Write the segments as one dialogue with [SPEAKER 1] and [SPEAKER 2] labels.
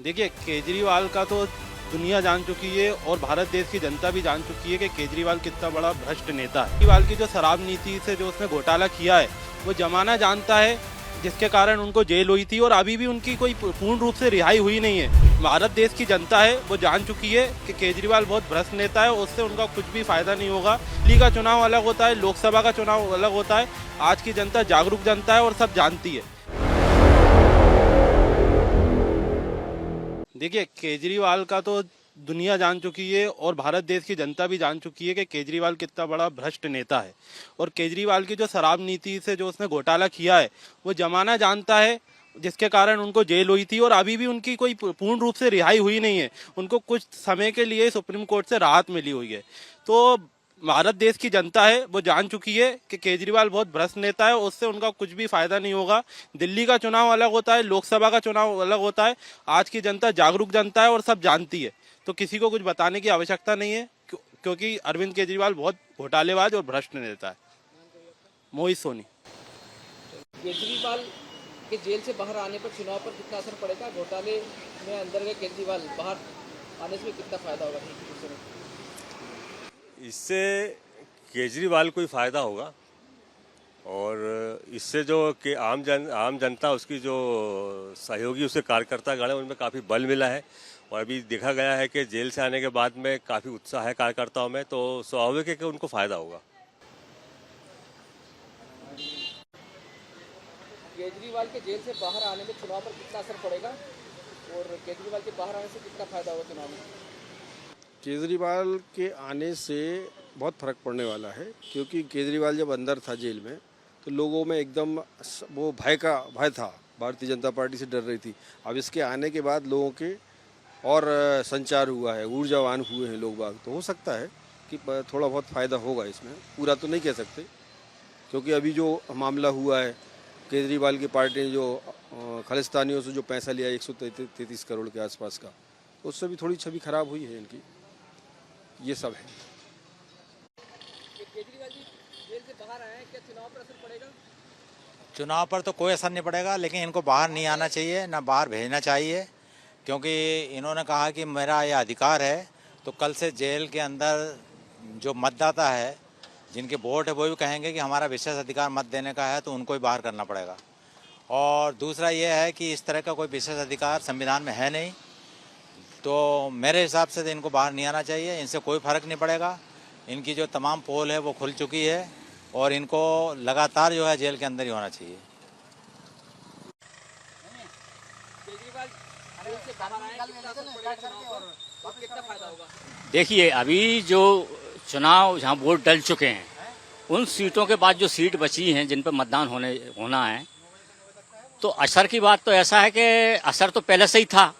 [SPEAKER 1] देखिए, केजरीवाल का तो दुनिया जान चुकी है और भारत देश की जनता भी जान चुकी है कि केजरीवाल कितना बड़ा भ्रष्ट नेता है। केजरीवाल की जो शराब नीति से जो उसने घोटाला किया है वो जमाना जानता है, जिसके कारण उनको जेल हुई थी और अभी भी उनकी कोई पूर्ण रूप से रिहाई हुई नहीं है। भारत देश की जनता है वो जान चुकी है कि केजरीवाल बहुत भ्रष्ट नेता है, उससे उनका कुछ भी फायदा नहीं होगा। दिल्ली का चुनाव अलग होता है, लोकसभा का चुनाव अलग होता है। आज की जनता जागरूक जनता है और सब जानती है। देखिए, केजरीवाल का तो दुनिया जान चुकी है और भारत देश की जनता भी जान चुकी है कि केजरीवाल कितना बड़ा भ्रष्ट नेता है। और केजरीवाल की जो शराब नीति से जो उसने घोटाला किया है वो जमाना जानता है, जिसके कारण उनको जेल हुई थी और अभी भी उनकी कोई पूर्ण रूप से रिहाई हुई नहीं है। उनको कुछ समय के लिए सुप्रीम कोर्ट से राहत मिली हुई है। तो भारत देश की जनता है वो जान चुकी है कि केजरीवाल बहुत भ्रष्ट नेता है, उससे उनका कुछ भी फायदा नहीं होगा। दिल्ली का चुनाव अलग होता है, लोकसभा का चुनाव अलग होता है। आज की जनता जागरूक जनता है और सब जानती है, तो किसी को कुछ बताने की आवश्यकता नहीं है, क्योंकि अरविंद केजरीवाल बहुत घोटालेबाज और भ्रष्ट नेता है। मोहित सोनी।
[SPEAKER 2] केजरीवाल के जेल से बाहर आने पर चुनाव पर कितना असर पड़ेगा? घोटाले में अंदर गए केजरीवाल, बाहर आने से कितना फायदा होगा?
[SPEAKER 3] इससे केजरीवाल को ही फायदा होगा और इससे जो कि आम जनता, उसकी जो सहयोगी, उसके कार्यकर्ता गण, उनमें काफ़ी बल मिला है। और अभी देखा गया है कि जेल से आने के बाद में काफ़ी उत्साह है कार्यकर्ताओं में, तो स्वाभाविक है कि उनको फायदा होगा।
[SPEAKER 2] केजरीवाल के जेल से बाहर आने में चुनाव पर कितना असर पड़ेगा और केजरीवाल के बाहर आने से कितना फायदा होगा चुनाव में?
[SPEAKER 4] केजरीवाल के आने से बहुत फर्क पड़ने वाला है, क्योंकि केजरीवाल जब अंदर था जेल में तो लोगों में एकदम वो भय था, भारतीय जनता पार्टी से डर रही थी। अब इसके आने के बाद लोगों के और संचार हुआ है, ऊर्जावान हुए हैं लोग बाग, तो हो सकता है कि थोड़ा बहुत फ़ायदा होगा इसमें। पूरा तो नहीं कह सकते, क्योंकि अभी जो मामला हुआ है, केजरीवाल की पार्टी ने जो खालिस्तानियों से जो पैसा लिया 133 करोड़ के आसपास का, तो उससे भी थोड़ी छवि खराब हुई है इनकी। ये सब है।
[SPEAKER 2] केजरीवाल जी जेल से बाहर आए हैं, क्या चुनाव पर असर पड़ेगा?
[SPEAKER 5] चुनाव पर तो कोई असर नहीं पड़ेगा, लेकिन इनको बाहर नहीं आना चाहिए, ना बाहर भेजना चाहिए, क्योंकि इन्होंने कहा कि मेरा ये अधिकार है। तो कल से जेल के अंदर जो मतदाता है, जिनके वोट है, वो भी कहेंगे कि हमारा विशेष अधिकार मत देने का है, तो उनको ही बाहर करना पड़ेगा। और दूसरा ये है कि इस तरह का कोई विशेष अधिकार संविधान में है नहीं, तो मेरे हिसाब से तो इनको बाहर नहीं आना चाहिए। इनसे कोई फर्क नहीं पड़ेगा। इनकी जो तमाम पोल है वो खुल चुकी है और इनको लगातार जो है जेल के अंदर ही होना चाहिए।
[SPEAKER 6] देखिए, अभी जो चुनाव जहाँ वोट डल चुके हैं, उन सीटों के बाद जो सीट बची हैं जिन पर मतदान होना है, तो असर की बात तो ऐसा है कि असर तो पहले से ही था,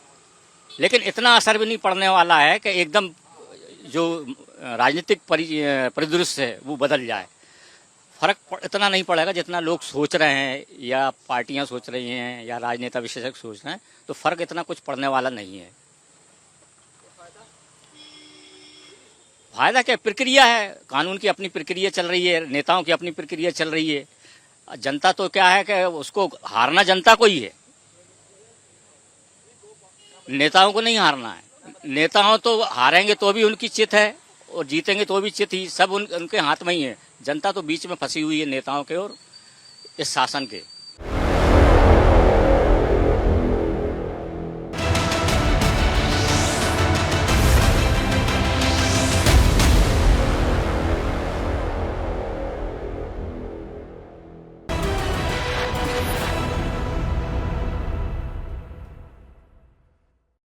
[SPEAKER 6] लेकिन इतना असर भी नहीं पड़ने वाला है कि एकदम जो राजनीतिक परिदृश्य है वो बदल जाए। फर्क इतना नहीं पड़ेगा जितना लोग सोच रहे हैं, या पार्टियां सोच रही हैं, या राजनेता विशेषज्ञ सोच रहे हैं। तो फर्क इतना कुछ पड़ने वाला नहीं है। फायदा क्या? प्रक्रिया है, कानून की अपनी प्रक्रिया चल रही है, नेताओं की अपनी प्रक्रिया चल रही है। जनता तो क्या है कि उसको हारना जनता को ही है, नेताओं को नहीं हारना है। नेताओं तो हारेंगे तो भी उनकी चित है और जीतेंगे तो भी चित ही, सब उनके हाथ में ही है। जनता तो बीच में फंसी हुई है नेताओं के और इस शासन के।